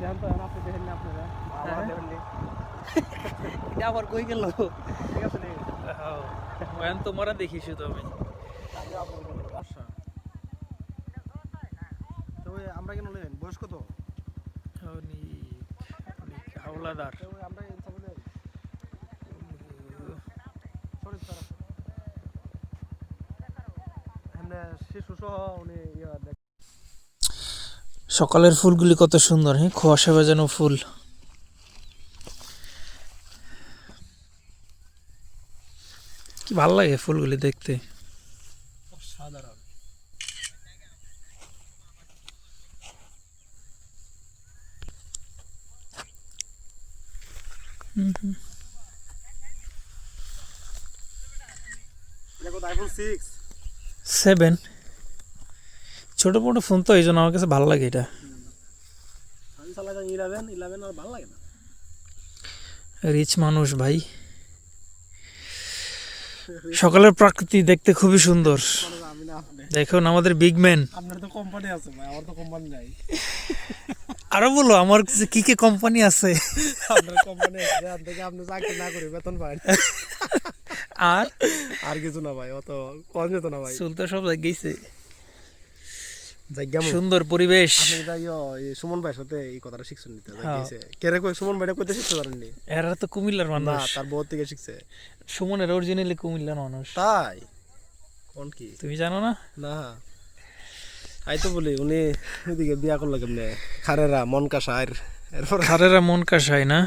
দেখেন তো আপনি দেখেন না আপনারা এটা আবার কই গেল? ঠিক আছে নি হ্যাঁ তোমারা দেখি শুধু আমি। তো আমরা কেন নেন বয়স কত হাওলাদার আমরা সরি স্যার আমরা শিশু সহ উনি সকালের ফুলগুলি কত সুন্দর, হ্যাঁ, কুয়াশা ভেজানো ফুল। কি ভালো লাগে ফুলগুলি দেখতে। সাধারণ iPhone 6 7 ছোট বড় ফোন তো, এই জন্য আমার কাছে ভালো লাগে এটা। আমি চালাই 11 আর ভালো লাগে না। রিচ মানুষ ভাই। সকালের প্রকৃতি দেখতে খুবই সুন্দর। আমি না আপনি দেখুন আমাদের বিগ ম্যান। আপনার তো কোম্পানি আছে ভাই, আমার তো কোম্পানি নাই। আরো বলো আমার কাছে কি কি কোম্পানি আছে। আপনার কোম্পানি আছে, আর থেকে আপনি চাকরি না করে বেতন পান। আর আর কিছু না ভাই, অত কম যেত না ভাই। চুল তো সব গেছে। জায়গা সুন্দর পরিবেশ। আপনি এটা সুমন ভাইয়ের সাথে এই কথাটা শিখছেন নিতে গেছে। কেরে কই সুমন ভাইটা কইতে শিখতে পারেননি? এরা তো কুমিল্লার না, মানুষ। তার বউ থেকে শিখছে। সুমনের অরিজিনালি কুমিল্লার মানুষ। তাই কোন কি তুমি জানো না? না, আই তো বলি উনি এদিকে বিয়া করলো কেমনে, খারেরা মন কাসার, এরপর খারেরা মন কাসায় না।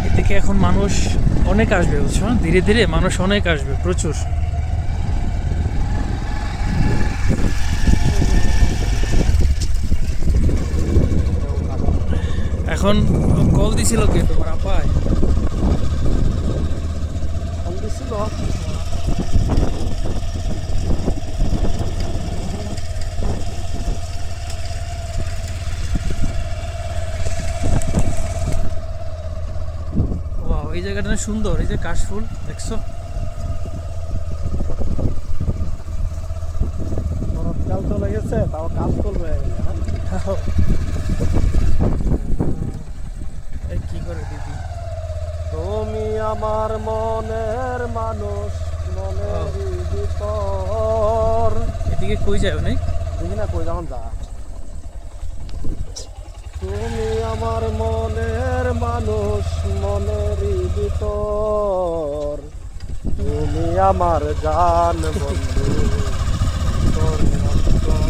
এদিকে এখন মানুষ অনেক আসবে, বুঝছো, ধীরে ধীরে মানুষ অনেক আসবে, প্রচুর। এখন কল দিছিল কে তোমার আপায়? ফোন দিছিল। ওয়াও, এই জায়গাটা না সুন্দর, এই যে কাশফুল দেখছো? কাল চলে গেছে, তাও কাজ করবে। এই কি করে দিদি? তুমি আমার মনের মানুষ, মনের ভিতর। এদিকে কই যায় অনেক? দেখি না কই যাও যা। তুমি আমার মনের মানুষ, মনের ভিতর। তুমি আমার জান বন্ধু, তোর অন্তর।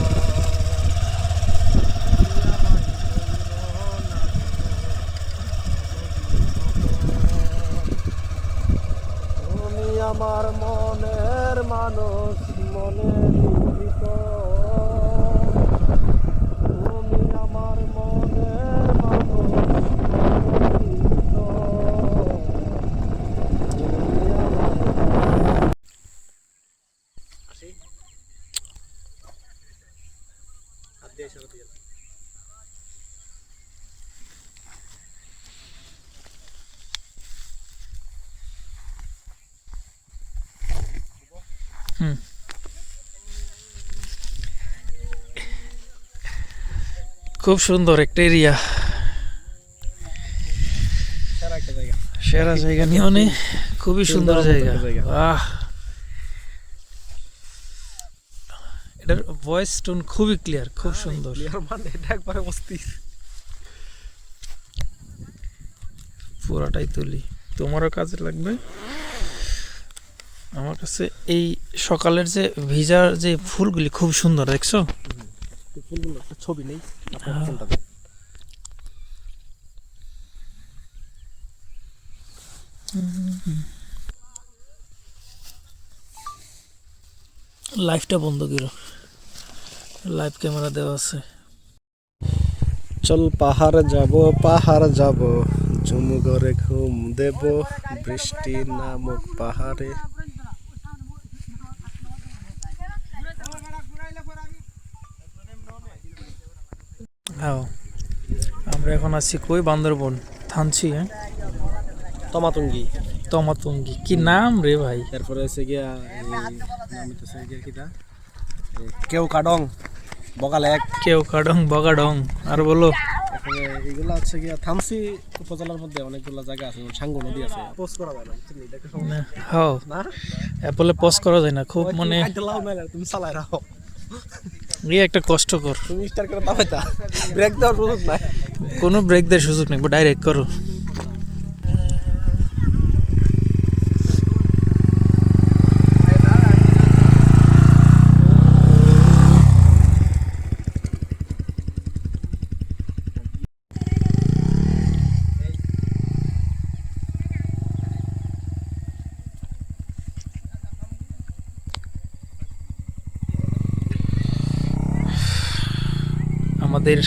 তুমি আমার মনের মানুষ, মনের ভিতর। তুমি আমার মনের মানুষ, মনের ভিতর। তুমি আমার আসি হাত দিয়ে ইশারা দিয়ে। হুম, খুব সুন্দর একটা এরিয়া, সেরা একটা জায়গা। সেরা জায়গা নিয়ে অনেক, খুবই সুন্দর জায়গা। আহ, এটার ভয়েস টোন খুবই ক্লিয়ার, খুব সুন্দর। ক্লিয়ার মানে এটা একবারে অস্থির। পুরাটাই তুলি, তোমারও কাজে লাগবে। আমার কাছে এই সকালের যে ভিজার যে ফুলগুলি খুব সুন্দর, দেখছো? ফুলগুলো একটা ছবি নেই আপনার ফোনটাতে। লাইভটা বন্ধ করো, লাইভ ক্যামেরা দেওয়া আছে। চল পাহাড় যাব, পাহাড় যাব, ঝুম করে ঘুম দেব, বৃষ্টি নামক পাহাড়ে। হ্যাঁ, আমরা এখন আছি কই? বান্দরবন থানচি। হ্যাঁ, তমাতঙ্গি। তমাতঙ্গি কি নাম রে ভাই? এরপরে হচ্ছে গিয়া নাম হইতেছে গিয়া কিটা কেউ কাডং বগালে এক। কেউ কাডং বগাডং। আর বলো, এখানে এগুলা হচ্ছে গিয়া থামসি উপজেলার মধ্যে অনেকগুলো জায়গা আছে, যেমন সাঙ্গু নদী আছে, পোস্ট করা যায় না বুঝলি, এটা একটা সমস্যা হাও না। অ্যাপলে পজ করা যায় না, খুব মানে আইতে লাও না, তুমি চালাই রাখো, এই একটা কষ্টকর। তুমি স্টার করে দাবাইতা, ব্রেক দেওয়ার সুযোগ নাই। কোনো ব্রেক দেওয়ার সুযোগ নেই, ডাইরেক্ট করো। আমাদের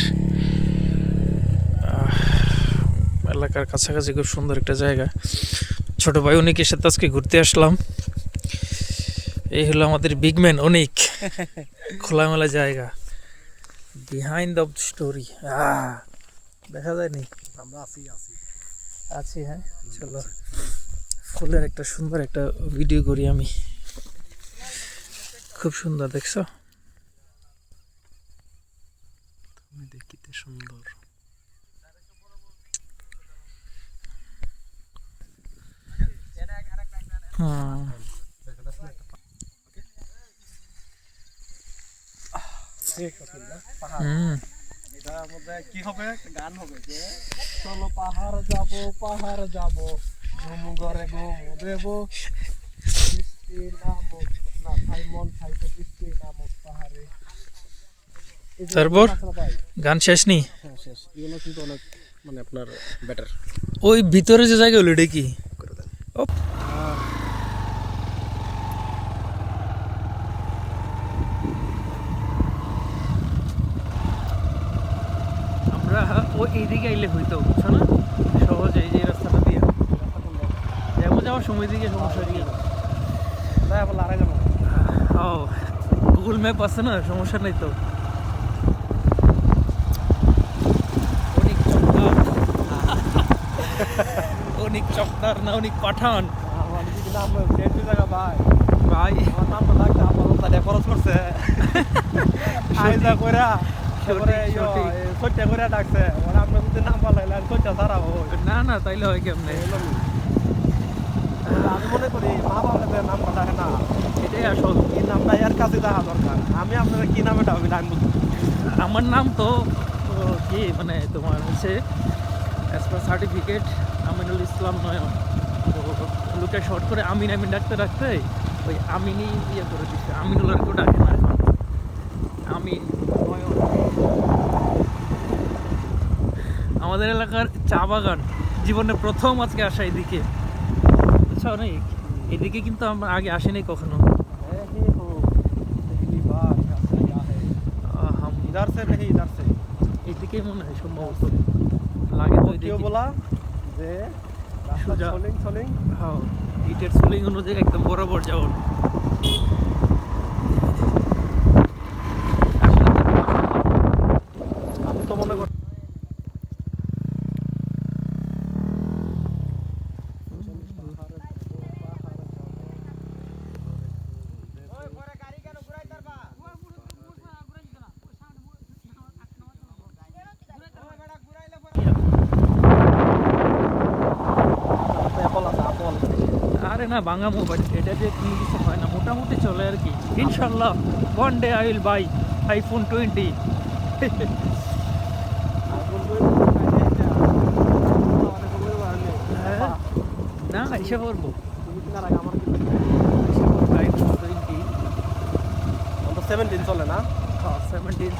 এলাকার কাছাকাছি খুব সুন্দর একটা জায়গা, ছোট ভাই অনেকের সাথে আজকে ঘুরতে আসলাম। এই হলো আমাদের বিগম্যান অনেক, খোলামেলা জায়গা, বিহাইন্ড দ্য স্টোরি। দেখা যায়নি, আমরা আছি আছি। হ্যাঁ চলো, ফুলের একটা সুন্দর একটা ভিডিও করি আমি। খুব সুন্দর, দেখছো? তুমি দেখিতে সুন্দর। হুম হুম। এটার মধ্যে কি হবে, একটা গান হবে যে চলো পাহাড় যাব ঘুম ঘরে ঘুম দেব, বৃষ্টি নামক না খাই মন খাইতে, বৃষ্টি নামক পাহাড়ে। তারপর গান শেষ নি? হ্যাঁ শেষ। এগুলো কিন্তু অনেক মানে আপনার বেটার ওই ভিতরে যে জায়গা হলো এটা কি? করে দেন। ও, আমরা ওই এইদিকে আইলে হইতো, বুঝছো না? সহজে এই যে রাস্তাটা দিয়ে যাবো, যাওয়ার সময় দিকে সমস্যা কি? তাই আবার লারা গেল। ও গুগল ম্যাপ আছে না, সমস্যা নেই তো। অনেক চমৎকার, অনেক চমৎকার না, অনেক পাঠান আমার যদি নাম চেঞ্জ জায়গা ভাই, ভাই। আমার নাম লাগছে, আমার তাহলে খরচ করছে আইজা কইরা, তারপরে সত্যি করে ডাকছে, ওরা আমরা যদি নাম পালাইলে আর সত্যি সারাবো। না না, তাইলে হয় কেমনে? আমি মনে করি মা বাবা নাম পাঠায় না, এটাই আসল। এই নামটা এর কাছে দেখা দরকার। আমি আপনারা কি নামে ডাকবেন আমি বুঝি। আমার নাম তো কি মানে তোমার হচ্ছে as per certificate Aminul Islam নয়ন, তো লোকে শর্ট করে আমিন আমিন ডাকতে ডাকতে ওই আমিনই ইয়ে করে দিচ্ছে, আমিনুল আর কেউ ডাকে না এখন, আমিন নয়ন। আমাদের এলাকার চা বাগান, জীবনে প্রথম আজকে আসা এদিকে, বুঝছো অনেক। এদিকে কিন্তু আমরা আগে আসিনি কখনো। इधर से नहीं, इधर से এদিকেই মনে হয় সম্ভবত লাগে তো क्यों बोला যে সোজা সোলিং হ্যাঁ, ইটের সোলিং অনুযায়ী একদম বরাবর যাওয়ার। আমি তো মনে করি আরে না, ভাঙা মোবাইল, এটা দিয়ে কোনো কিছু হয় না, মোটামুটি চলে আর কি। ইনশাল্লাহ one day I will buy iPhone 20। না এসে পড়বো আইফোন 20, 17 চলে না, 17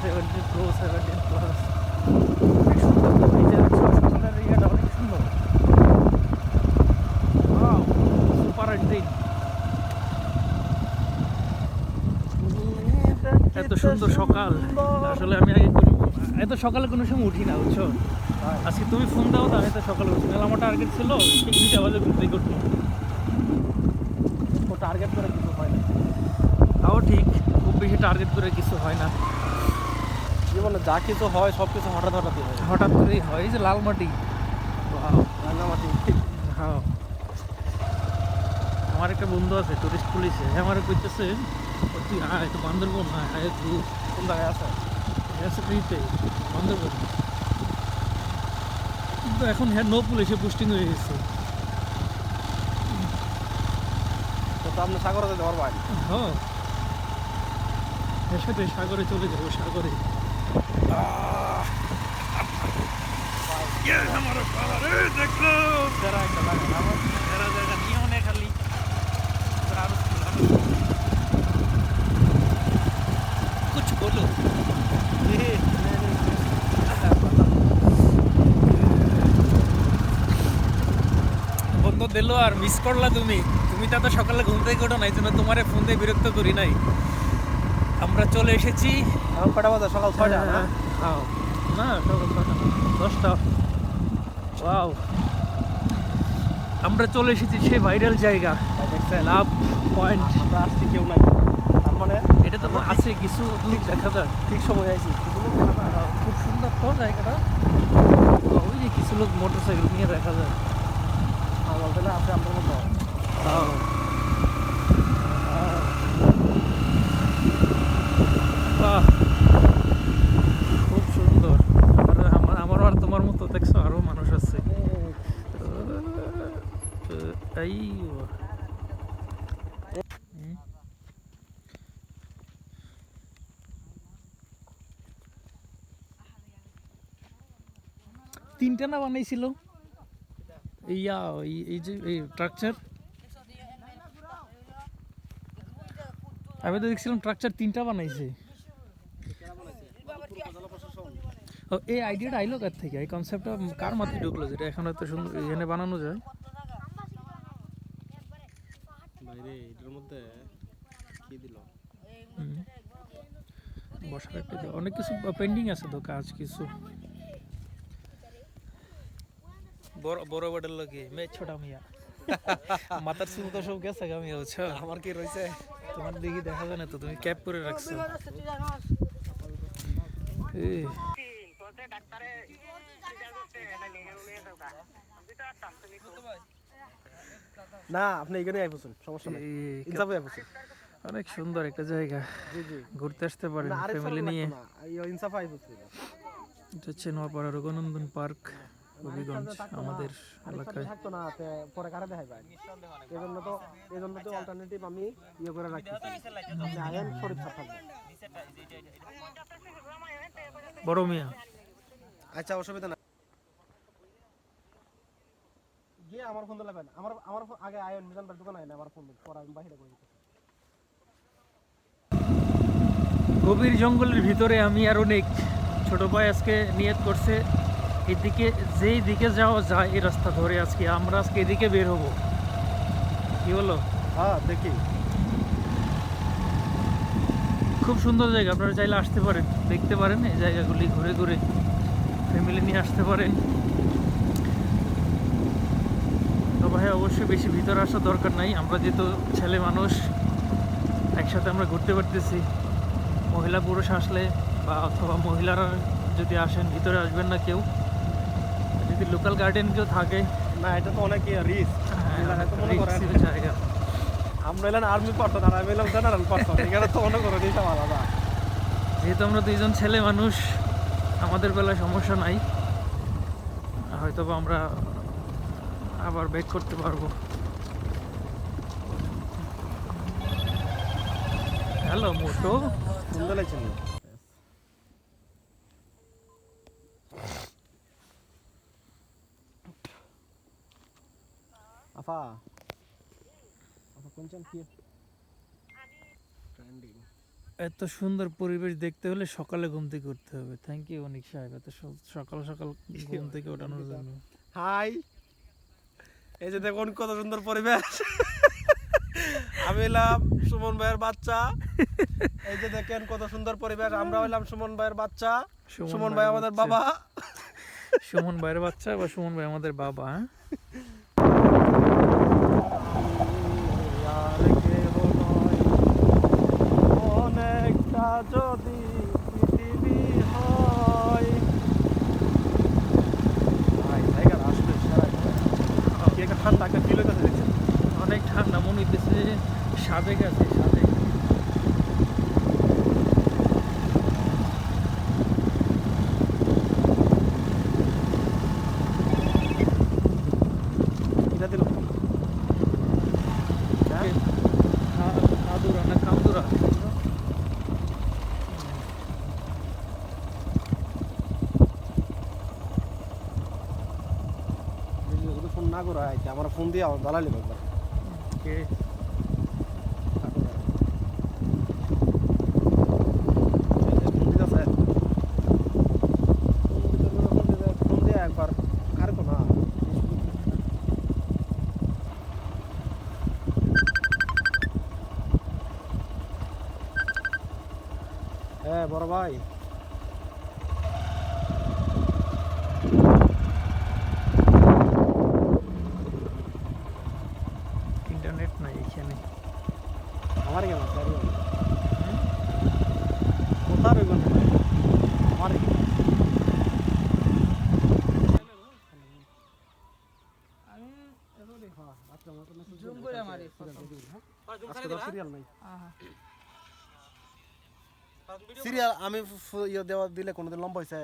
Pro 17 প্লাস। অনেক সুন্দর, সুপার এন্ট্রি, এত সুন্দর সকাল। আসলে আমি আগে এত সকালে কোনো সময় উঠি না, বুঝছো। আজকে তুমি ফোন দাও, তাহলে এত সকালে উঠি না। আমার টার্গেট ছিল ঠিক 2টা বাজে ঘুরতে করতে, টার্গেট করে কিছু হয় না। তাও ঠিক, খুব বেশি টার্গেট করে কিছু হয় না, জীবনে যা কিছু হয় সব কিছু হঠাৎ হঠাৎই হয়। হঠাৎ করেই হয়। এই যে লাল মাটি, রাঙামাটি হ্যাঁ আমার একটা বন্ধু আছে টুরিস্ট পুলিশে, আমার কইতেছে তুই আয় তো বান্দরবন আয় আয় তুই কোন জায়গায় আছে? আছে ফ্রিতে বান্দরবন। কিন্তু এখন হ্যাঁ নো পুলিশে পোস্টিং হয়ে গেছে। তো আপনি সাগরে যেতে পারবেন। হ্যাঁ এর সাথে সাগরে চলে যাবো, সাগরে। সেরা একটা জায়গা না আমার? খালি कुछ बोलो। বন্ধু দিল আর মিস করলা তুমি। তুমি তো এত সকালে ঘুম থেকে ওঠো নাই, জন্য তোমার ফোন দিয়ে বিরক্ত করি নাই। আমরা চলে এসেছি। এখন কটা বাজে? সকাল 6টা না? না সকাল 6টা, 10টা। ওয়াও, আমরা চলে এসেছি সেই ভাইরাল জায়গা দেখছেন লাভ পয়েন্ট। আমরা আসছি কেউ নাই, তার মানে এটা তো আছে কিছু দূর দেখা যায়। ঠিক সময় আইছি। খুব সুন্দর তো জায়গাটা। ওই যে কিছু লোক মোটর সাইকেল নিয়ে দেখা যায়। আমার বেলা আছে আমাদের মতো। বাহ, খুব সুন্দর। আমার আর তোমার মতো দেখছো আরো মানুষ আছে। এই 3টা না বানাইছিল ইয়া এই যে এই স্ট্রাকচার। আমি তো দেখছিলাম স্ট্রাকচার 3টা বানাইছে। ও এই আইডিয়াটা আইলো কার থেকে? এই কনসেপ্টটা কার মাথায় ঢুকলো যেটা এখন এত সুন্দর এখানে বানানো যায়? বাইরে এটার মধ্যে কি দিল? বসার একটা অনেক কিছু পেন্ডিং আছে তো কাজ কিছু। বড় বড় বড় লাগে মে ছোটা মিয়া মাথার চুল তো সব গেছে গা মিয়া, বুঝছো? আমার কি রয়েছে? তোমার দিকে দেখা যায় না তো, তুমি ক্যাপ করে রাখছো। এই না আপনি এখানে আইবছুন, সমস্যা নাই। ইনসাফে আইবছুন। অনেক সুন্দর একটা জায়গা, জি জি। ঘুরতে আসতে পারেন না আরেক ফ্যামিলি নিয়ে। না ইনসাফে আইবছুন। এটা হচ্ছে নোয়াপাড়া রঘুনন্দন পার্ক, হবিগঞ্জ আমাদের এলাকায়। থাকতো না পরে কারে দেখাই ভাই। এজন্য তো অল্টারনেটিভ আমি ইয়ে করে রাখতেছি। আপনি আয়েন শরীফ সাহেব থাকবেন। বড় মিয়া আচ্ছা অসুবিধা না। গিয়ে আমার ফোন দিলাবেন। আমার আগে আয়ন মিজান ভাই দোকান আইনা আমার ফোন দিন, পরে আমি বাইরে করে দিতেছি। গভীর জঙ্গলের ভিতরে আমি আর অনেক ছোট ভাই আজকে নিয়ত করছে এদিকে, যেই দিকে যাওয়া যায় এই রাস্তা ধরে আজকে আমরা এদিকে বের হব। কি বলো? হ্যাঁ দেখি। খুব সুন্দর জায়গা, আপনারা চাইলে আসতে পারেন, দেখতে পারেন এই জায়গাগুলি ঘুরে ঘুরে ফ্যামিলি নিয়ে আসতে পারেন। তো ভাই অবশ্যই বেশি ভিতরে আসার দরকার নাই, আমরা যেহেতু ছেলে মানুষ একসাথে আমরা ঘুরতে পারতেছি। মহিলা পুরুষ আসলে বা অথবা মহিলারা যদি আসেন ভিতরে আসবেন না কেউ। যদি লোকাল গার্ডেন কেউ থাকে, না এটা তো অনেক রিস্ক। জায়গা আমরা এলাম আর্মি পার্সন আর আমি এলাম জেনারেল পার্সন, এখানে তো মনে করো দিতে আলাদা। যেহেতু আমরা দুইজন ছেলে মানুষ আমাদের বেলায় সমস্যা নাই, হয়তো বা আমরা আবার ব্যাক করতে পারবো। হ্যালো মোটো, সুন্দর লাগছে। আপা কোনজন কি ট্রেন্ডিং? এত সুন্দর পরিবেশ দেখতে হলে সকালে ঘুম থেকে উঠতে হবে। থ্যাংক ইউ অনিক সাহেব, এত সকাল সকাল ঘুম থেকে ওঠানোর জন্য। হাই, এই যে দেখুন কত সুন্দর পরিবেশ। আমি এলাম সুমন ভাইয়ের বাচ্চা। এই যে দেখেন কত সুন্দর পরিবেশ। আমরা হইলাম সুমন ভাইয়ের বাচ্চা, সুমন ভাই আমাদের বাবা। সুমন ভাইয়ের বাচ্চা বা সুমন ভাই আমাদের বাবা। অনেকটা যদি পৃথিবী হয়। ঠান্ডা একটা ফিল হইতেছে। অনেক ঠান্ডা মনে হইতেছে যে সাবেক আছে সাবেক। এটা দিল কাদুরা না কান্দুরা। ফোন না করা আইতে আমার ফোন দিয়ে দালালি একবার ওকে ফোন দিয়ে একবার আর তো না হ্যাঁ বড় ভাই ইন্টারনেট নাই এখানে। আমার কেন স্যার কোথা রইব না আমার সিরিয়াল আমি ইয়ে দেওয়া দিলে কোনোদিন লম্বা হয়েছে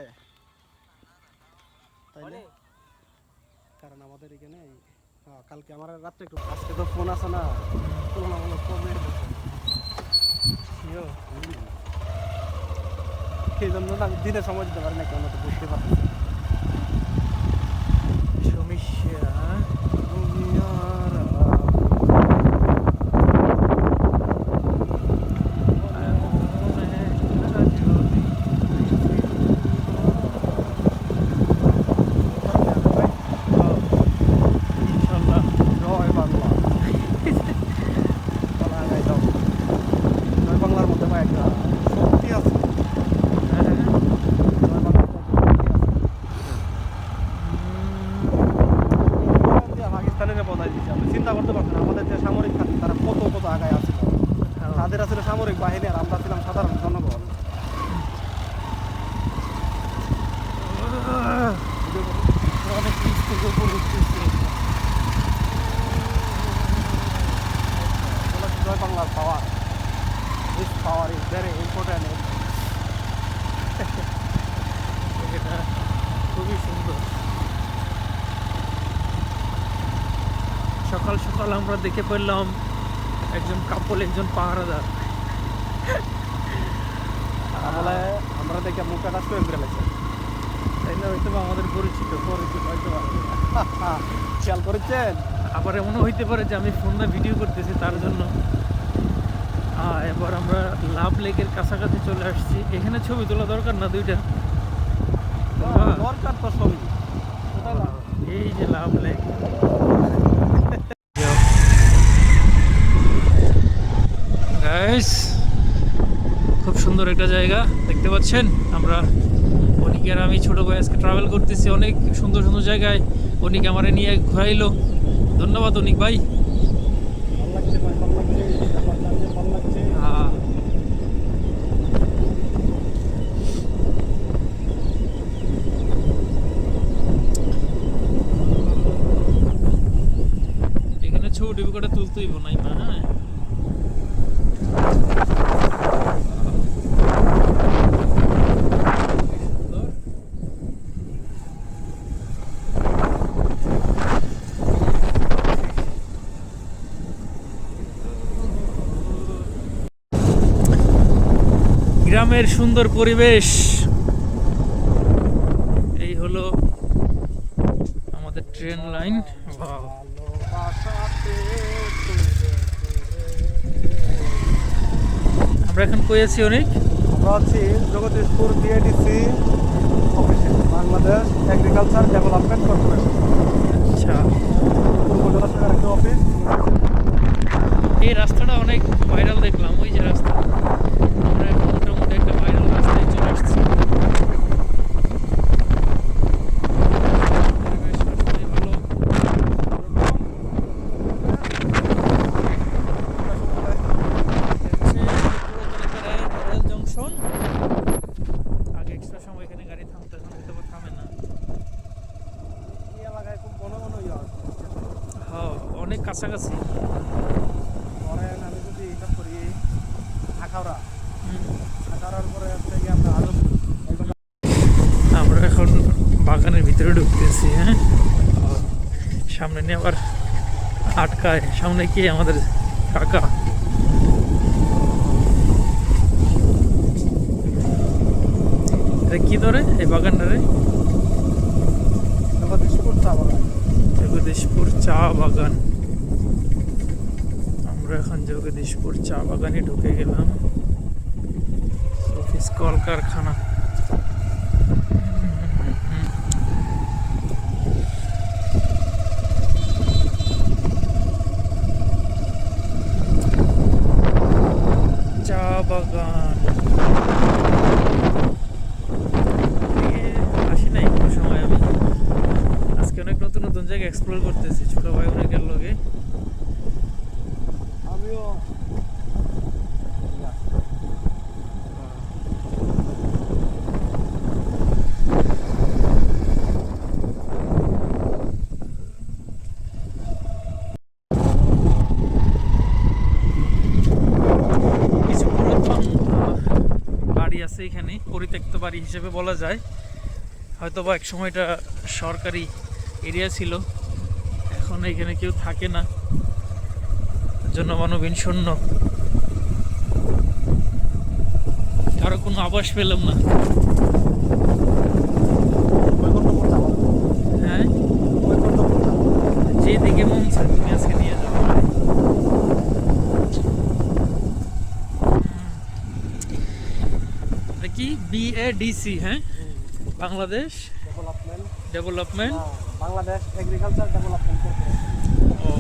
তাই না? কারণ আমাদের এখানে কালকে আমার রাত্রে একটু আজকে তো ফোন আছে না তুলনামূলক কমে সেই জন্য না আমি দিনে সময় দিতে পারি না কেন তো বুঝতে পারছি সমস্যা ইনশাল্লাহ। জয় বাংলা বলা যায় দাও জয় বাংলার মধ্যে ভাই একটা শক্তি আছে জয় বাংলার মধ্যে শক্তি আছে। পাকিস্তানের বদায় দিচ্ছে আপনি চিন্তা করতে পারছেন আমাদের যে সামরিক খাত তারা কত কত আগায় আছে তাদের আসলে সামরিক বাহিনী আর আমরা ছিলাম সাধারণ জনগণ অনেক নিচ থেকে উপর উঠতেছে। জয় বাংলার পাওয়ার this power is very important এটা খুবই সুন্দর। সকাল সকাল আমরা দেখে পেলাম একজন কাপল একজন পাহারাদার। বলে আমরা দেখে মুখটা কাজ করে ফেলেছে তাই না? হয়তো বা আমাদের পরিচিত পরিচিত হয়তো বা। খেয়াল করেছেন আবার এমনও হইতে পারে যে আমি ফোন দিয়ে ভিডিও করতেছি তার জন্য। এবার আমরা লাভ লেকের কাছাকাছি চলে আসছি। এখানে ছবি তোলা দরকার না দুইটা? দরকার তো ছবি এই যে লাভ লেক। গাইস খুব সুন্দর একটা জায়গা দেখতে পাচ্ছেন। আমরা অনিক আর আমি ছোট ভাই আজকে ট্রাভেল করতেছি অনেক সুন্দর সুন্দর জায়গায়। অনিক আমারে নিয়ে ঘোরাইলো। ধন্যবাদ অনিক ভাই। ভালো লাগছে ভাই ভালো লাগছে ব্যাপারটা যে ভালো লাগছে এখানে ছবি করে তুলতেই নাই মা। হ্যাঁ গ্রামের সুন্দর পরিবেশ। এই হলো আমাদের ট্রেন লাইন। আমরা এখন কই আছি অনেক? আমরা আছি জগদীশপুর ডিএডিসি অফিসে বাংলাদেশ এগ্রিকালচার ডেভেলপমেন্ট কর্পোরেশন। আচ্ছা উপজেলা শাখার একটা অফিস। এই রাস্তাটা অনেক ভাইরাল দেখলাম। ওই যে রাস্তা আমরা এখন মোটামুটি একটা ভাইরাল রাস্তায় চলে আসছি। অনেক কাছাকাছি। ধরেন আমি যদি এটা করি আখাউড়া, আখাউড়ার পরে হচ্ছে গিয়ে আমরা আজমপুর, এরকম। আমরা এখন বাগানের ভিতরে ঢুকতেছি। হ্যাঁ, সামনে নিয়ে আবার আটকায়। সামনে কি আমাদের কাকা। এটা কি ধরে এই বাগানটারে? জগদীশপুর চা বাগান। জগদীশপুর চা বাগান। আমরা এখন জগদীশপুর চা বাগানে ঢুকে গেলাম। অফিস কলকারখানা। চা বাগান আসি নাই কোনো সময় আমি। আজকে অনেক নতুন নতুন জায়গা এক্সপ্লোর করতেছি ছোট ভাই অনেকের লগে। আমিও কিছু পুরাতন বাড়ি আছে এখানে, পরিত্যক্ত বাড়ি হিসেবে বলা যায়। হয়তো বা এক সময়টা সরকারি এরিয়া ছিল, এখন এখানে কেউ থাকে না, জনমানবহীন শূন্য। কারো কোনো আবাস পেলাম না। বৈকুণ্ঠপুর চা বাগান। হ্যাঁ, বৈকুণ্ঠপুর চা বাগান। যেদিকে মন চায় তুমি আজকে নিয়ে যাবো। এটা কি BADC? হ্যাঁ, Bangladesh development, development. Bangladesh agriculture development corporation. ও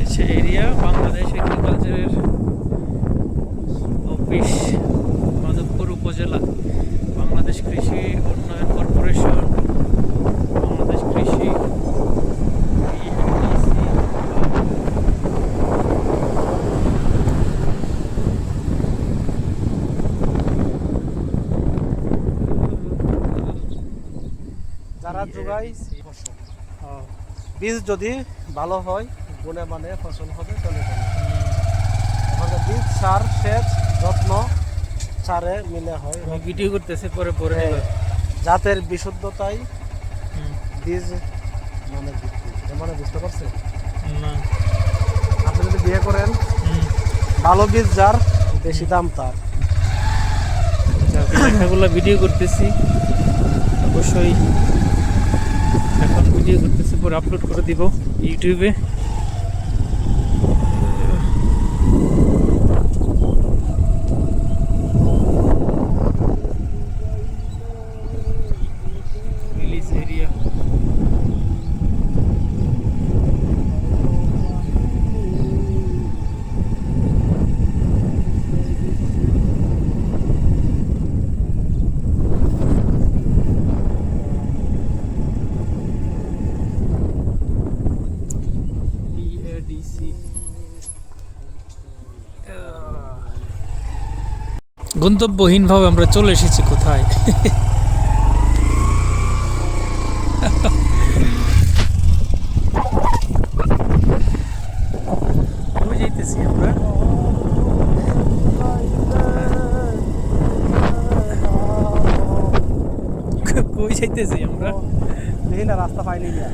আচ্ছা, এরিয়া বাংলাদেশ এগ্রিকালচারের অফিস, মাধবপুর উপজেলা, বাংলাদেশ কৃষি উন্নয়ন কর্পোরেশন, বাংলাদেশ কৃষি BADC। যারা যোগায় BADC। ফসল, ও, বীজ যদি ভালো হয় গুণে মানে ফসল হবে, চলে যাবে। আমাদের বীজ, সার, সেচ, যত্ন সারে মিলে হয়। আমি ভিডিও করতেছি, পরে পরে হ্যাঁ, নিবা। জাতের বিশুদ্ধতাই হুম, বীজ মানে ভিত্তি। এর মানে বুঝতে পারছেন? না। আপনি যদি বিয়ে করেন, হুম, ভালো বীজ যার বেশি দাম তার। লেখাগুলো ভিডিও করতেছি, অবশ্যই এখন ভিডিও করতেছি, পরে আপলোড করে দিব ইউটিউবে। Release area. BADC। গন্তব্যহীনভাবে আমরা চলে এসেছি কোথায়? কই যাইতেছি আমরা? কই যাইতেছি আমরা? দেখি না, রাস্তা পাইনি না।